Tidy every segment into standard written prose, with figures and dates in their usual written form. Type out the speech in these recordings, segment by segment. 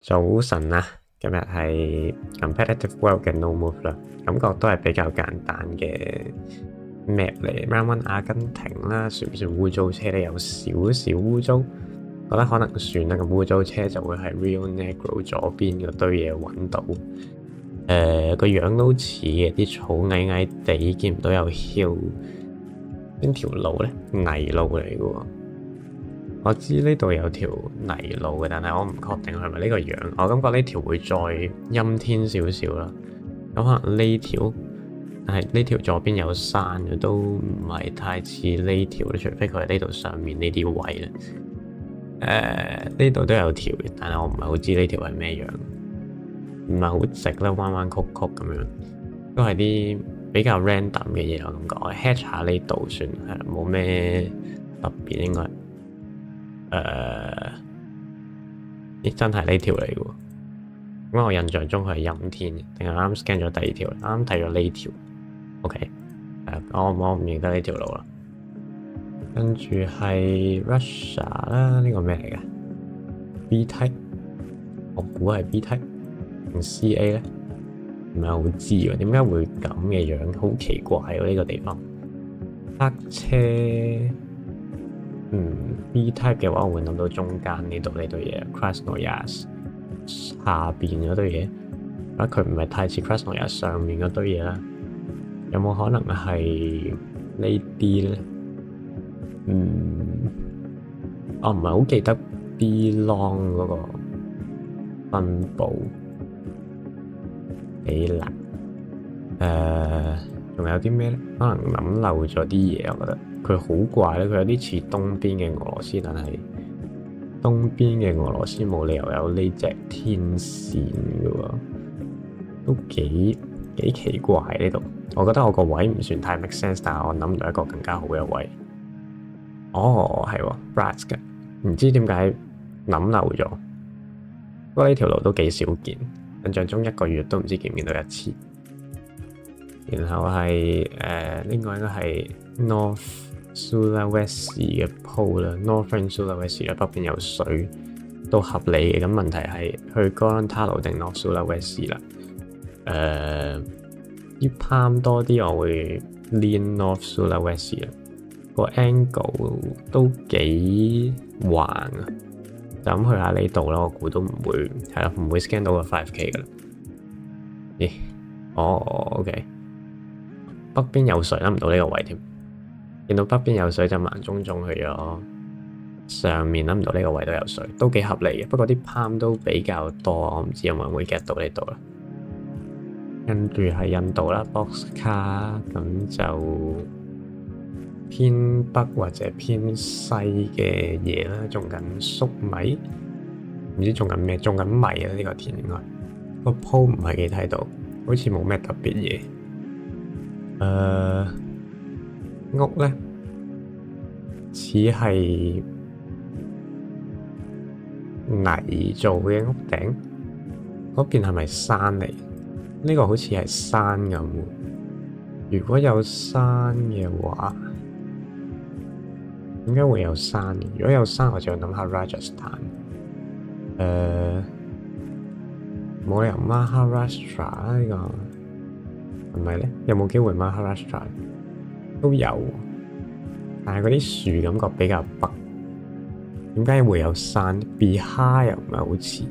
早晨啊，今日係 Competitive World 嘅 No Move 啦，感覺都係比較簡單嘅 map 嚟。Round 1阿根廷啦，算唔算污糟車咧？有少少污糟，覺得可能算啦。咁污糟車就會係 Rio Negro 左邊嗰堆嘢揾到。個樣都似嘅，啲草矮矮地，見唔到有 hill。邊條路咧？泥路嚟嘅喎。我知呢度有條泥路嘅，但係我唔確定係咪呢個樣。我感覺呢條會再陰天少少啦。咁可能呢條，但係呢條左邊有山嘅，都唔係太似呢條，除非佢係呢度上面呢啲位咧。呢度都有條嘅，但係我唔係好知呢條係咩樣，唔係好直啦，彎彎曲曲咁樣，都係啲比較 random 嘅嘢。我感覺我 head 下呢度算係啦，冇咩特別應該。真係呢條嚟嘅喎，咁我印象中佢係陰天嘅，定係啱 scan 咗第二條，啱睇咗呢條。OK，我唔認得呢條路啦。跟住係 Russia 啦，呢個咩嚟嘅 ？B type，我估係 B type 定 CA 咧？唔係好知喎，點解會咁嘅樣？好奇怪喎呢個地方。黑車。B type 嘅話，我會諗到中間呢度呢堆嘢 Krasnoyarsk 下邊嗰堆嘢，佢唔係太似 Krasnoyarsk 上面嗰堆嘢啦。有冇可能係呢啲咧？我唔係好記得 B long 嗰個分佈幾難。仲有啲咩咧？可能諗漏咗啲嘢，我覺得佢好怪咧。佢有啲似東邊嘅俄羅斯，但係東邊嘅俄羅斯冇理由有呢隻天線嘅喎，都幾奇怪呢度。我覺得我個位唔算太 make sense，但係我諗唔到一個更加好嘅位。哦，係喎 Bratsk 嘅，唔知點解諗漏咗。不過呢條路都幾少見，印象中一個月都唔知見唔見到一次。然後係呢個應該係 North Sulawesi 嘅鋪啦 ，Northern Sulawesi 啦，北邊有水都合理嘅。咁問題係去 Gorontalo 定 North Sulawesi 啦。啲 palm 多啲，我會 lean North Sulawesi 啦。個 angle 都幾橫啊，就咁去下呢度啦。我估都唔會係啦，唔會 scan 到個 5K 噶啦。咦？哦，OK。北邊有水，諗唔到呢個位添。見到北邊有水就盲中中去咗上面，諗唔到呢個位都有水，都幾合理嘅。不過啲 palm 都比較多，我唔知有冇人會 get 到呢度啦。跟住係印度啦 ，Boxcar 咁就偏北或者偏西嘅嘢啦，種緊粟米，唔知種緊咩，種緊米啊！呢個田應該個鋪唔係幾睇到，好似冇咩特別嘢。屋咧似係泥做嘅屋頂，嗰邊係咪山嚟？呢個好似係山咁。如果有山嘅話，點解會有山？如果有山，我就諗下 Rajasthan。冇理由 Maharashtra 呢個係咪咧？有冇機會 Maharashtra 都有，但係嗰啲樹感覺比較北。點解會有山 ？Bihar 又唔係好似，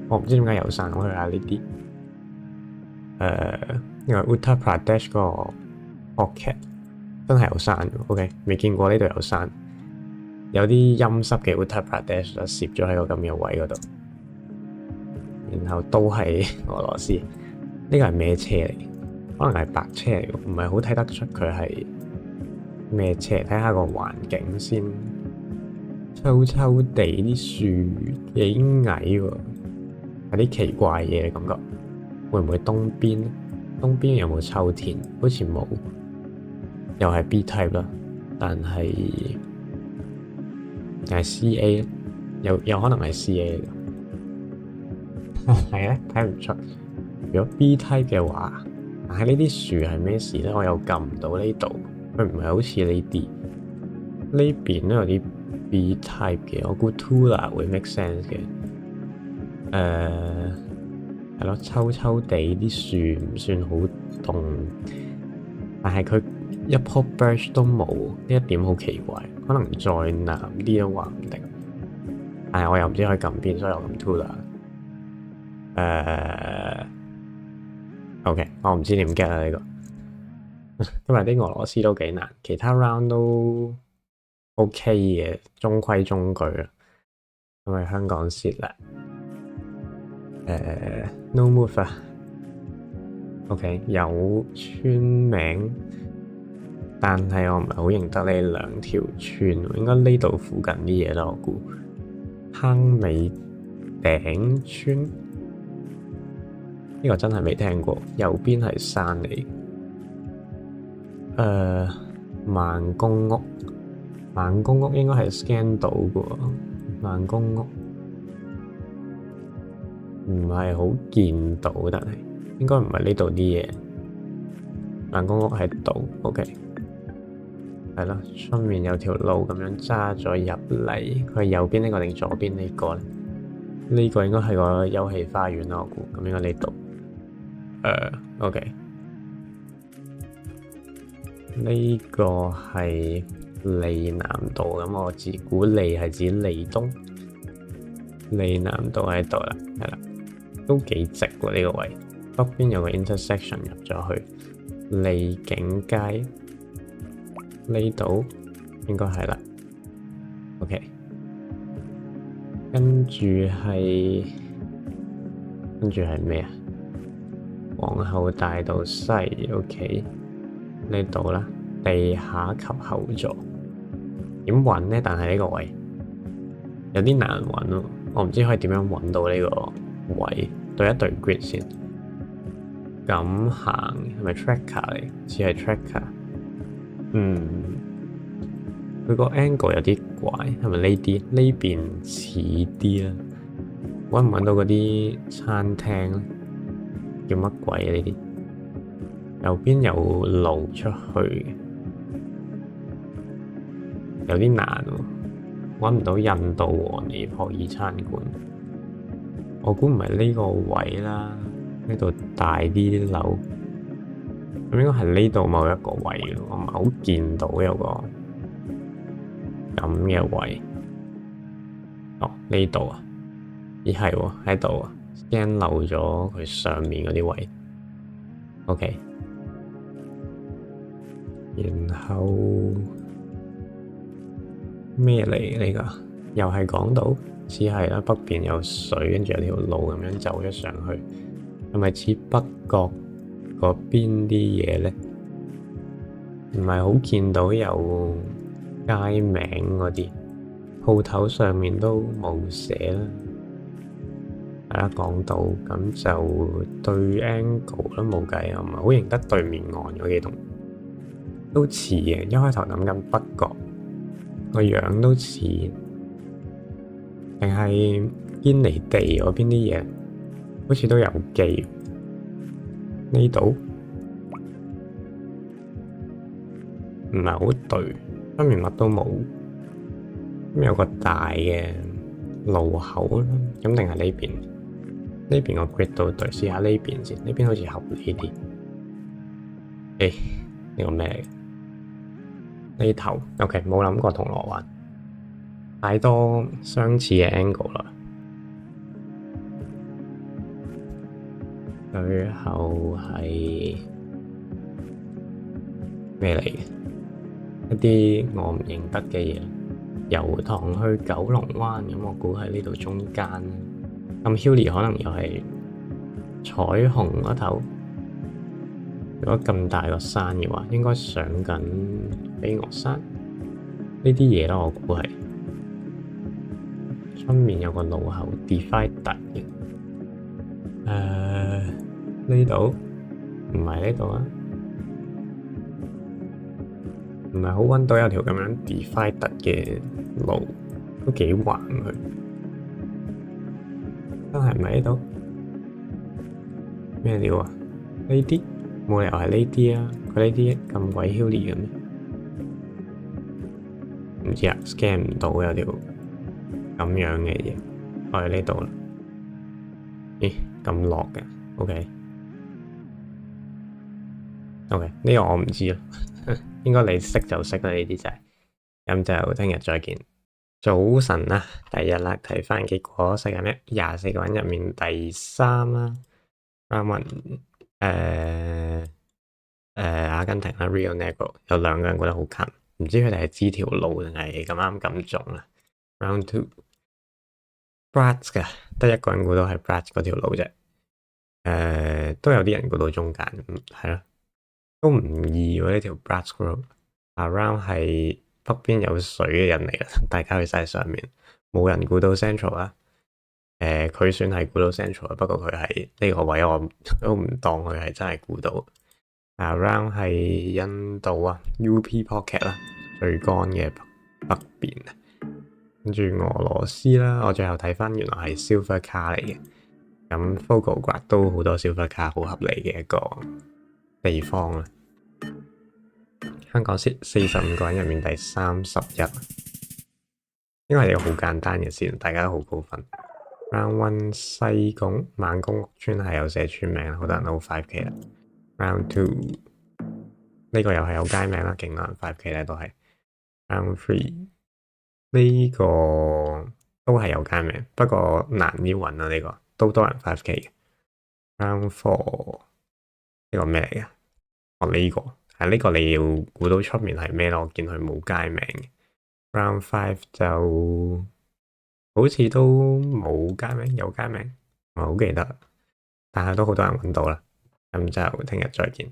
我唔知點解有山。我去下呢啲。因為 Uttar Pradesh 嗰個 pocket 真係有山 OK， 未見過呢度有山，有啲陰濕嘅 Uttar Pradesh 就攝咗喺個咁嘅位嗰度，然後都係俄羅斯。呢個係咩車嚟？可能係白車嚟，唔係好睇得出佢係咩車。睇下個環境先，臭臭地啲樹幾矮喎，有啲奇怪嘢嘅感覺。會唔會東邊？東邊有冇秋田？好似冇，又係 B type 啦，但係CA 有可能係 CA 係咧，睇唔出。如果 B type 嘅話，但係呢啲樹係咩事咧？我又撳唔到呢度，佢唔係好似呢啲。呢邊都有啲 B type 嘅，我估 Tula 會 make sense 嘅。係咯，秋秋地啲樹唔算好凍，但係佢一棵 birch 都冇，呢一點好奇怪。可能再南啲都話唔定，但係我又唔知可以撳邊，所以我撳 two 啦。OK，我唔知點 get 啦呢個。今日啲俄羅斯都幾難，其他 round 都 OK 嘅，中規中矩啦。因為香港蝕啦。no move 啊。OK， 有村名，但係我唔係好認得呢兩條村，應該呢度附近啲嘢啦，我估。坑尾頂村呢個真係未聽過，右邊係山嚟。孟公屋，孟公屋應該係 scan 到嘅喎，孟公屋唔係好見到，但係應該唔係呢度啲嘢。孟公屋喺度 ，OK， 係咯，出面有條路咁樣揸咗入嚟，佢係右邊呢個定左邊呢個咧？呢個應該係個休憩花園啦，我估，咁應該呢度。OK。呢個係利南道，咁我自估利係指利東，利南道喺度啦，係啦，都幾直喎呢個位。北邊有個 intersection 入咗去，利景街呢度應該係啦。OK， 跟住係咩啊？皇后大道西 OK。呢度啦，地下及後座點揾呢？但係呢個位有啲難揾喎，我唔知可以點樣揾到呢個位。對一對 grid 先，咁行係咪 tracker 嚟？似係 tracker。佢個 angle 有啲怪，係咪呢啲？呢邊似啲啦。揾唔揾到嗰啲餐廳咧？叫乜鬼啊？呢啲？右邊有路出去，有啲難喎，揾唔到印度和尼泊爾餐館。我估唔係呢個位啦，呢度大啲樓，咁應該係呢度某一個位咯。我唔係好見到有個咁嘅位。哦，呢度啊，咦係喎，喺度啊，scan漏咗佢上面嗰啲位。OK。然後咩嚟呢個？又係港島，似係啦。北邊有水，跟住有條路咁樣走咗上去，係咪似北角嗰邊啲嘢咧？唔係好見到有街名嗰啲，鋪頭上面都冇寫啦。係啦，港島咁就對 angle 都冇計啊，唔係好認得對面岸嗰幾棟。都似嘅，一開頭諗緊北角個樣都似，定係堅尼地嗰邊啲嘢，好似都有記。呢度唔係好對，出面乜都冇，咁有個大嘅路口啦，咁定係呢邊？呢邊個 grid 都對，試下呢邊先，呢邊好似合理啲。呢個咩嚟？呢頭 OK， 冇諗過銅鑼灣，太多相似嘅 angle 啦。最後係咩嚟嘅？一啲我唔認得嘅嘢。油塘去九龍灣，咁我估喺呢度中間。咁 Hilly 可能又係彩虹嗰頭。如果咁大個山嘅話，應該上緊飛鵝山呢啲嘢啦，我估係。出面有個路口 divider 嘅。呢度唔係呢度啊，唔係好揾到有條咁樣 divider 嘅路，都幾橫佢。真係唔係呢度？咩料啊？呢啲？冇理由係呢啲啊！佢呢啲咁鬼 hilly 嘅咩？唔知啊，scan 唔到有條咁樣嘅嘢，我喺呢度啦。咦，咁落嘅？OK， OK，呢個我唔知咯，應該你識就識啦，呢啲就係。咁就聽日再見。早晨啦，第一啦，睇翻結果，世界咩24個人入面第3啦，Round One，阿根廷啦，Rio Negro 有2個人覺得好近，唔知佢哋係知條路定係咁啱咁中啦。Round Two，Braz 嘅，得1個人估到係 Braz 嗰條路啫。都有啲人估到中間，係咯，都唔易喎呢條 Braz Road。Around 係北邊有水嘅人嚟啦，大家去晒上面，冇人估到 Central 啦。佢算係估到 Central，不過佢係呢個位我都唔當佢係真係估到。Around 係印度啊，UP Pocket 啦，最乾嘅北邊。跟住俄羅斯啦，我最後睇翻原來係 Silver Car 嚟嘅。咁 Volgograd 都好多 Silver Car，好合理嘅一個地方啦。香港45個人入面第31，因為係個好簡單嘅線，大家都好高分。Round One 西貢孟公屋村係有寫村名，好多人都 5K 啦。Round Two 呢個又係有街名啦，勁多人 5K 咧都係。Round Three 呢個都係有街名，不過難啲揾啊，呢個都多人 5K 嘅。Round Four 呢個咩嚟嘅？哦，呢個係呢個你要估到出面係咩咯？我見佢冇街名嘅。Round Five 就好似都冇街名，有街名，唔係好記得，但係都好多人揾到啦。咁就聽日再見。